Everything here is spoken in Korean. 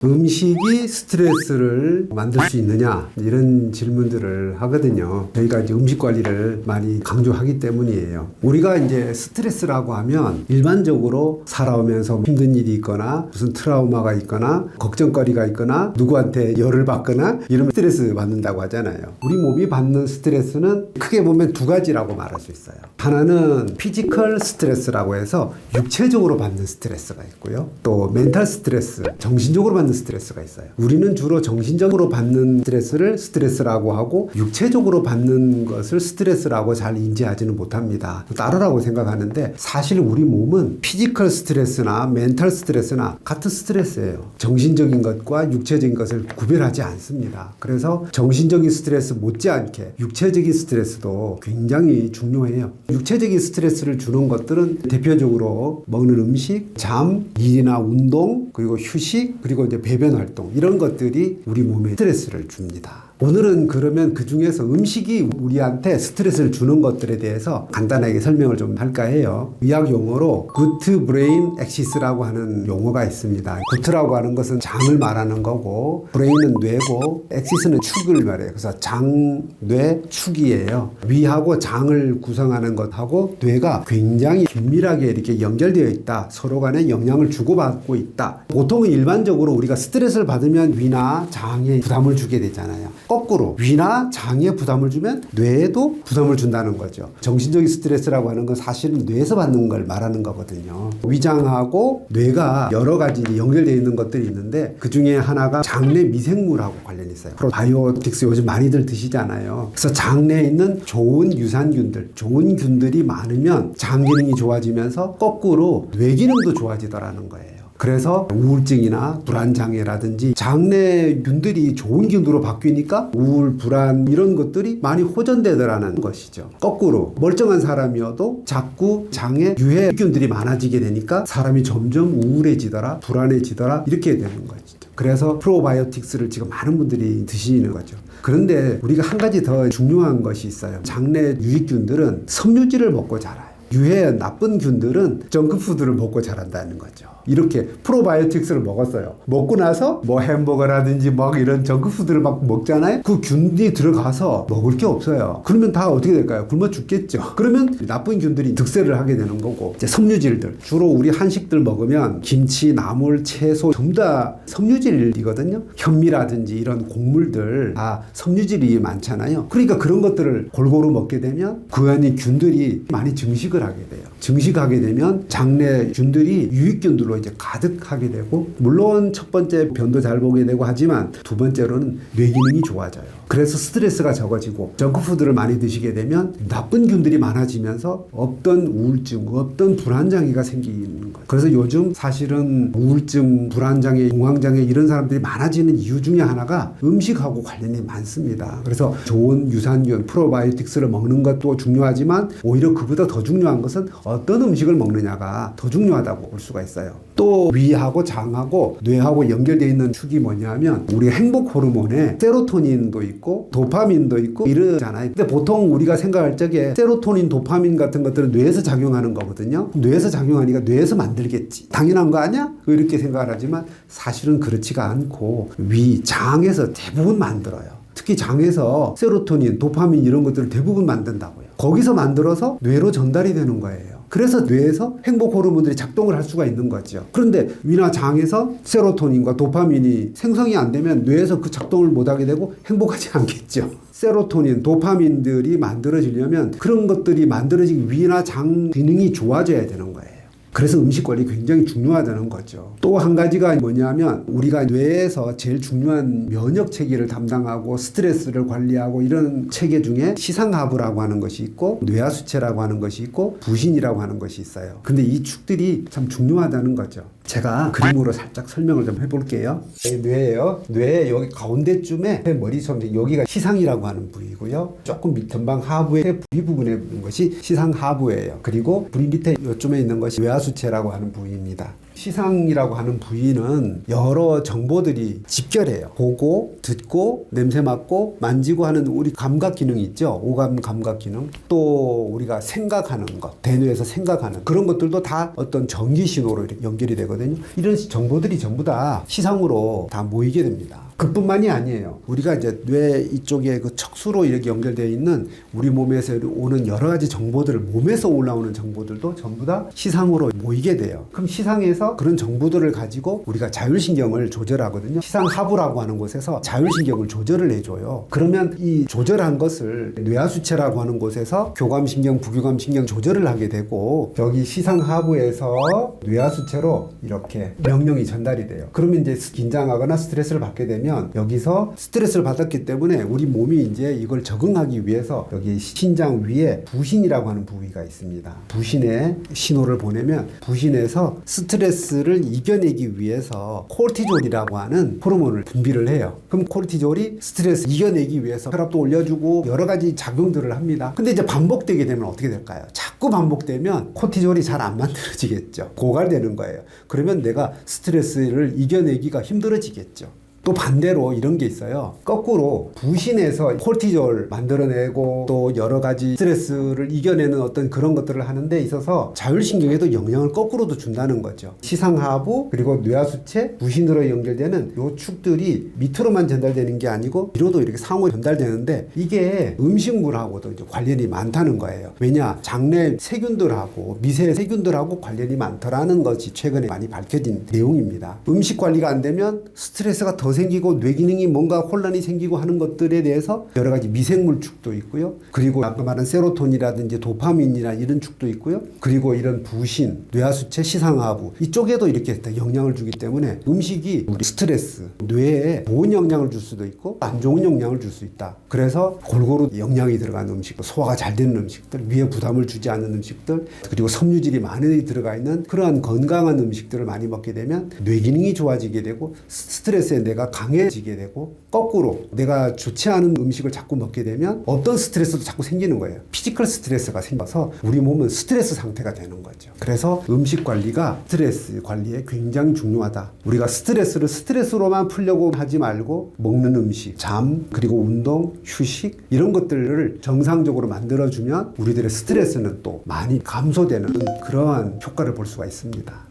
음식이 스트레스를 만들 수 있느냐 이런 질문들을 하거든요. 저희가 이제 음식 관리를 많이 강조하기 때문이에요. 우리가 이제 스트레스라고 하면 일반적으로 살아오면서 힘든 일이 있거나 무슨 트라우마가 있거나 걱정거리가 있거나 누구한테 열을 받거나 이러면 스트레스 받는다고 하잖아요. 우리 몸이 받는 스트레스는 크게 보면 두 가지라고 말할 수 있어요. 하나는 피지컬 스트레스라고 해서 육체적으로 받는 스트레스가 있고요. 또 멘탈 스트레스, 정신적으로 받는 스트레스가 있어요. 우리는 주로 정신적으로 받는 스트레스를 스트레스라고 하고 육체적으로 받는 것을 스트레스라고 잘 인지하지는 못합니다. 따르라고 생각하는데 사실 우리 몸은 피지컬 스트레스나 멘탈 스트레스나 같은 스트레스예요. 정신적인 것과 육체적인 것을 구별하지 않습니다. 그래서 정신적인 스트레스 못지않게 육체적인 스트레스도 굉장히 중요해요. 육체적인 스트레스를 주는 것들은 대표적으로 먹는 음식, 잠, 일이나 운동, 그리고 휴식, 그리고 이제 배변 활동 이런 것들이 우리 몸에 스트레스를 줍니다. 오늘은 그러면 그 중에서 음식이 우리한테 스트레스를 주는 것들에 대해서 간단하게 설명을 좀 할까 해요. 의학 용어로 gut brain axis라고 하는 용어가 있습니다. gut라고 하는 것은 장을 말하는 거고 brain은 뇌고 axis는 축을 말해요. 그래서 장, 뇌, 축이에요. 위하고 장을 구성하는 것하고 뇌가 굉장히 긴밀하게 이렇게 연결되어 있다. 서로 간에 영향을 주고받고 있다. 보통은 일반적으로 우리가 스트레스를 받으면 위나 장에 부담을 주게 되잖아요. 거꾸로 위나 장에 부담을 주면 뇌에도 부담을 준다는 거죠. 정신적인 스트레스라고 하는 건 사실은 뇌에서 받는 걸 말하는 거거든요. 위장하고 뇌가 여러 가지 연결되어 있는 것들이 있는데 그 중에 하나가 장내 미생물하고 관련이 있어요. 프로바이오틱스 요즘 많이들 드시잖아요. 그래서 장내에 있는 좋은 유산균들, 좋은 균들이 많으면 장 기능이 좋아지면서 거꾸로 뇌 기능도 좋아지더라는 거예요. 그래서 우울증이나 불안장애라든지 장내균들이 좋은 균으로 바뀌니까 우울, 불안 이런 것들이 많이 호전되더라는 것이죠. 거꾸로 멀쩡한 사람이어도 자꾸 장에 유해균들이 많아지게 되니까 사람이 점점 우울해지더라, 불안해지더라 이렇게 되는 거죠. 그래서 프로바이오틱스를 지금 많은 분들이 드시는 거죠. 그런데 우리가 한 가지 더 중요한 것이 있어요. 장내 유익균들은 섬유질을 먹고 자라요. 유해 나쁜 균들은 정크푸드를 먹고 자란다는 거죠. 이렇게 프로바이오틱스를 먹었어요. 먹고 나서 뭐 햄버거라든지 막 이런 정크푸드를 막 먹잖아요. 그 균이 들어가서 먹을 게 없어요. 그러면 다 어떻게 될까요? 굶어 죽겠죠. 그러면 나쁜 균들이 득세를 하게 되는 거고 이제 섬유질들 주로 우리 한식들 먹으면 김치, 나물, 채소 전부 다 섬유질이거든요. 현미라든지 이런 곡물들 다 섬유질이 많잖아요. 그러니까 그런 것들을 골고루 먹게 되면 그 안에 균들이 많이 증식을 하게 돼요. 증식하게 되면 장내 균들이 유익균들로 이제 가득하게 되고 물론 첫 번째 변도 잘 보게 되고 하지만 두 번째로는 뇌 기능이 좋아져요. 그래서 스트레스가 적어지고 정크푸드를 많이 드시게 되면 나쁜 균들이 많아지면서 없던 우울증, 없던 불안장애가 생기는 거예요. 그래서 요즘 사실은 우울증, 불안장애, 공황장애 이런 사람들이 많아지는 이유 중에 하나가 음식하고 관련이 많습니다. 그래서 좋은 유산균, 프로바이오틱스를 먹는 것도 중요하지만 오히려 그보다 더 중요한 것은 어떤 음식을 먹느냐가 더 중요하다고 볼 수가 있어요. 또 위하고 장하고 뇌하고 연결되어 있는 축이 뭐냐면 우리 행복 호르몬에 세로토닌도 있고 도파민도 있고 이러잖아요. 근데 보통 우리가 생각할 적에 세로토닌, 도파민 같은 것들은 뇌에서 작용하는 거거든요. 뇌에서 작용하니까 뇌에서 만들겠지. 당연한 거 아니야? 이렇게 생각을 하지만 사실은 그렇지가 않고 위, 장에서 대부분 만들어요. 특히 장에서 세로토닌, 도파민 이런 것들을 대부분 만든다고요. 거기서 만들어서 뇌로 전달이 되는 거예요. 그래서 뇌에서 행복 호르몬들이 작동을 할 수가 있는 거죠. 그런데 위나 장에서 세로토닌과 도파민이 생성이 안 되면 뇌에서 그 작동을 못하게 되고 행복하지 않겠죠. 세로토닌, 도파민들이 만들어지려면 그런 것들이 만들어지기 위나 장 기능이 좋아져야 되는 거예요. 그래서 음식 관리 굉장히 중요하다는 거죠. 또 한 가지가 뭐냐면 우리가 뇌에서 제일 중요한 면역 체계를 담당하고 스트레스를 관리하고 이런 체계 중에 시상하부라고 하는 것이 있고 뇌하수체라고 하는 것이 있고 부신이라고 하는 것이 있어요. 근데 이 축들이 참 중요하다는 거죠. 제가 그림으로 살짝 설명을 좀 해볼게요. 뇌예요. 뇌 여기 가운데쯤에 머리솜 여기가 시상이라고 하는 부위고요. 조금 전방 하부의 부위 부분에 있는 것이 시상하부예요. 그리고 부위 밑에 이쯤에 있는 것이 뇌하수체라고 하는 부위입니다. 시상이라고 하는 부위는 여러 정보들이 집결해요. 보고, 듣고, 냄새 맡고, 만지고 하는 우리 감각 기능이 있죠. 오감 감각 기능. 또 우리가 생각하는 것, 대뇌에서 생각하는 그런 것들도 다 어떤 전기 신호로 이렇게 연결이 되거든요. 이런 정보들이 전부 다 시상으로 다 모이게 됩니다. 그뿐만이 아니에요. 우리가 이제 뇌 이쪽에 그 척수로 이렇게 연결되어 있는 우리 몸에서 오는 여러 가지 정보들을, 몸에서 올라오는 정보들도 전부 다 시상으로 모이게 돼요. 그럼 시상에서 그런 정보들을 가지고 우리가 자율신경을 조절하거든요. 시상하부라고 하는 곳에서 자율신경을 조절을 해줘요. 그러면 이 조절한 것을 뇌하수체라고 하는 곳에서 교감신경, 부교감신경 조절을 하게 되고, 여기 시상하부에서 뇌하수체로 이렇게 명령이 전달이 돼요. 그러면 이제 긴장하거나 스트레스를 받게 되면 여기서 스트레스를 받았기 때문에 우리 몸이 이제 이걸 적응하기 위해서 여기 신장 위에 부신이라고 하는 부위가 있습니다. 부신에 신호를 보내면 부신에서 스트레스를 이겨내기 위해서 코르티졸이라고 하는 호르몬을 분비를 해요. 그럼 코르티졸이 스트레스 이겨내기 위해서 혈압도 올려주고 여러 가지 작용들을 합니다. 근데 이제 반복되게 되면 어떻게 될까요? 자꾸 반복되면 코르티졸이 잘 안 만들어지겠죠. 고갈되는 거예요. 그러면 내가 스트레스를 이겨내기가 힘들어지겠죠. 또 반대로 이런 게 있어요. 거꾸로 부신에서 코르티졸 만들어내고 또 여러 가지 스트레스를 이겨내는 어떤 그런 것들을 하는 데 있어서 자율신경에도 영향을 거꾸로도 준다는 거죠. 시상하부 그리고 뇌하수체 부신으로 연결되는 요 축들이 밑으로만 전달되는 게 아니고 위로도 이렇게 상호 전달되는데, 이게 음식물하고도 이제 관련이 많다는 거예요. 왜냐, 장내 세균들하고 미세 세균들하고 관련이 많더라는 것이 최근에 많이 밝혀진 내용입니다. 음식 관리가 안 되면 스트레스가 더 생기고 뇌 기능이 뭔가 혼란이 생기고 하는 것들에 대해서 여러 가지 미생물 축도 있고요. 그리고 아까 말한 세로토닌이라든지 도파민이나 이런 축도 있고요. 그리고 이런 부신, 뇌하수체, 시상하부 이쪽에도 이렇게 영향을 주기 때문에 음식이 우리 스트레스, 뇌에 좋은 영향을 줄 수도 있고 안 좋은 영향을 줄 수 있다. 그래서 골고루 영양이 들어간 음식, 소화가 잘 되는 음식들, 위에 부담을 주지 않는 음식들, 그리고 섬유질이 많이 들어가 있는 그러한 건강한 음식들을 많이 먹게 되면 뇌 기능이 좋아지게 되고 스트레스에 내가 강해지게 되고, 거꾸로 내가 좋지 않은 음식을 자꾸 먹게 되면 어떤 스트레스도 자꾸 생기는 거예요. 피지컬 스트레스가 생겨서 우리 몸은 스트레스 상태가 되는 거죠. 그래서 음식 관리가 스트레스 관리에 굉장히 중요하다. 우리가 스트레스를 스트레스로만 풀려고 하지 말고 먹는 음식, 잠, 그리고 운동, 휴식 이런 것들을 정상적으로 만들어주면 우리들의 스트레스는 또 많이 감소되는 그러한 효과를 볼 수가 있습니다.